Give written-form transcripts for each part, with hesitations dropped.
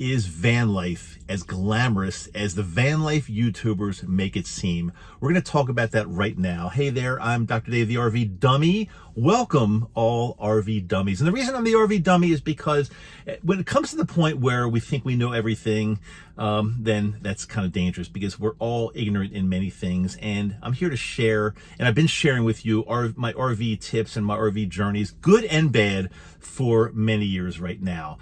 Is van life as glamorous as the van life YouTubers make it seem? We're going to talk about that right now. Hey there, I'm Dr. Dave, the RV Dummy. Welcome, all RV dummies. And the reason I'm the RV Dummy is because when it comes to the point where we think we know everything, then that's kind of dangerous because we're all ignorant in many things. And I'm here to share, and I've been sharing with you my RV tips and my RV journeys, good and bad, for many years right now.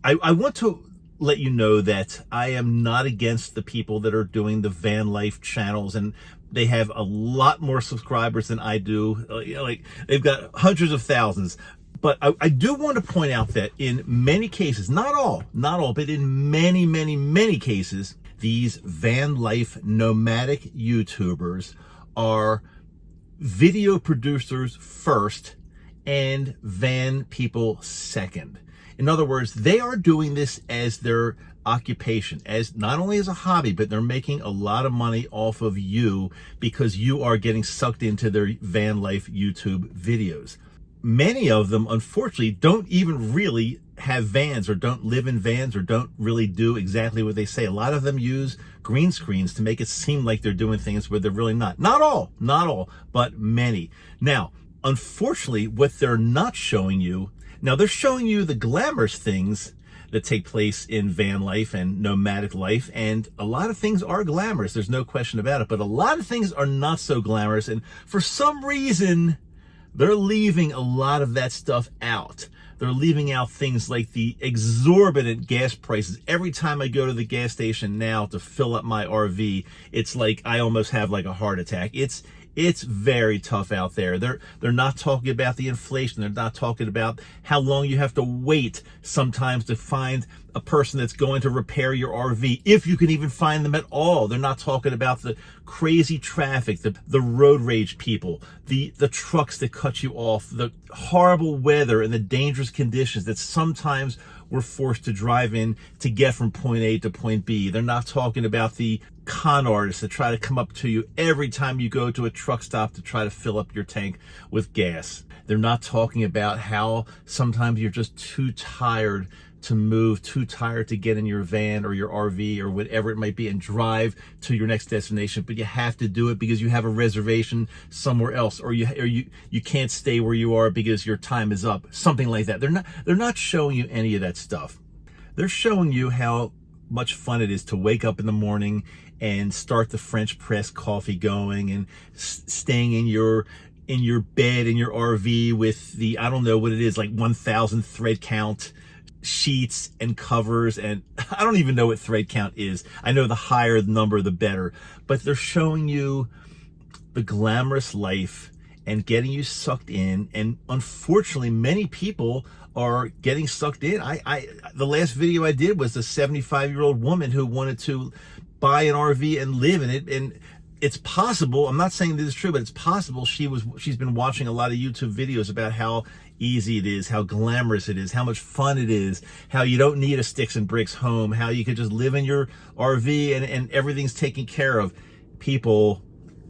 I want to let you know that I am not against the people that are doing the van life channels, and they have a lot more subscribers than I do. Like they've got hundreds of thousands. But I do want to point out that in many cases, not all, but in many cases, these van life nomadic YouTubers are video producers first and van people second. In other words, they are doing this as their occupation, as not only as a hobby, but they're making a lot of money off of you because you are getting sucked into their van life YouTube videos. Many of them, unfortunately, don't even really have vans or don't live in vans or don't really do exactly what they say. A lot of them use green screens to make it seem like they're doing things where they're really not. Not all, but many. Now, unfortunately, what they're not showing you, now they're showing you the glamorous things that take place in van life and nomadic life, and a lot of things are glamorous, there's no question about it, but a lot of things are not so glamorous, and for some reason, they're leaving a lot of that stuff out. They're leaving out things like the exorbitant gas prices. Every time I go to the gas station now to fill up my RV, it's like I almost have like a heart attack. It's very tough out there. They're not talking about the inflation. They're not talking about how long you have to wait sometimes to find a person that's going to repair your RV, if you can even find them at all. They're not talking about the crazy traffic, the road rage people, the trucks that cut you off, the horrible weather and the dangerous conditions that sometimes we're forced to drive in to get from point A to point B. They're not talking about the con artists that try to come up to you every time you go to a truck stop to try to fill up your tank with gas. They're not talking about how sometimes you're just too tired to move, too tired to get in your van or your RV or whatever it might be and drive to your next destination, but you have to do it because you have a reservation somewhere else, or you can't stay where you are because your time is up, something like that. They're not showing you any of that stuff. They're showing you how much fun it is to wake up in the morning and start the French press coffee going and staying in your bed in your RV with the, I don't know what it is, like 1,000 thread count sheets and covers, and I don't even know what thread count is. I know the higher the number, the better. But they're showing you the glamorous life and getting you sucked in, and unfortunately, many people are getting sucked in. The last video I did was a 75-year-old woman who wanted to buy an RV and live in it, and it's possible, I'm not saying this is true, but it's possible she's been watching a lot of YouTube videos about how easy it is, how glamorous it is, how much fun it is, how you don't need a sticks and bricks home, how you could just live in your RV and everything's taken care of. People,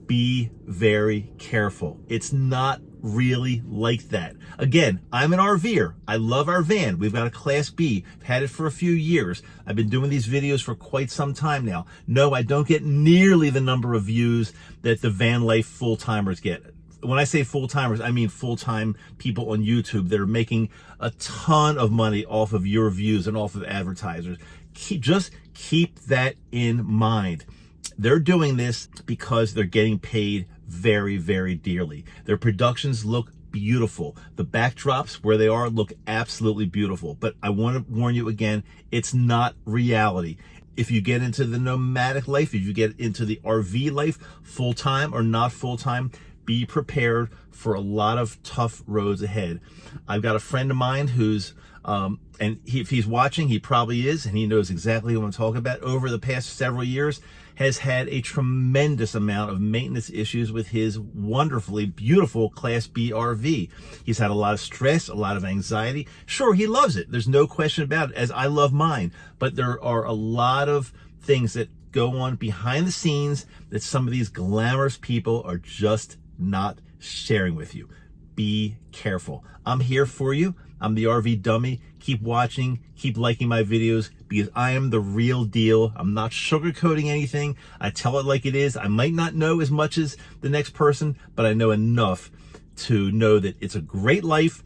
be very careful. It's not really like that. Again, I'm an RVer. I love our van. We've got a Class B. I've had it for a few years. I've been doing these videos for quite some time now. No, I don't get nearly the number of views that the van life full-timers get. When I say full-timers, I mean full-time people on YouTube that are making a ton of money off of your views and off of advertisers. Just keep that in mind. They're doing this because they're getting paid very, very dearly. Their productions look beautiful. The backdrops where they are look absolutely beautiful. But I want to warn you again, it's not reality. If you get into the nomadic life, if you get into the RV life, full-time or not full-time, be prepared for a lot of tough roads ahead. I've got a friend of mine who's, if he's watching, he probably is, and he knows exactly what I'm talking about. Over the past several years, has had a tremendous amount of maintenance issues with his wonderfully beautiful Class B RV. He's had a lot of stress, a lot of anxiety. Sure, he loves it. There's no question about it, as I love mine. But there are a lot of things that go on behind the scenes that some of these glamorous people are just not sharing with you. Be careful. I'm here for you. I'm the RV Dummy. Keep watching, keep liking my videos, because I am the real deal. I'm not sugarcoating anything. I tell it like it is. I might not know as much as the next person, but I know enough to know that it's a great life,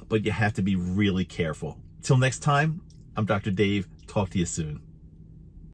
but you have to be really careful. Till next time, I'm Dr. Dave. Talk to you soon.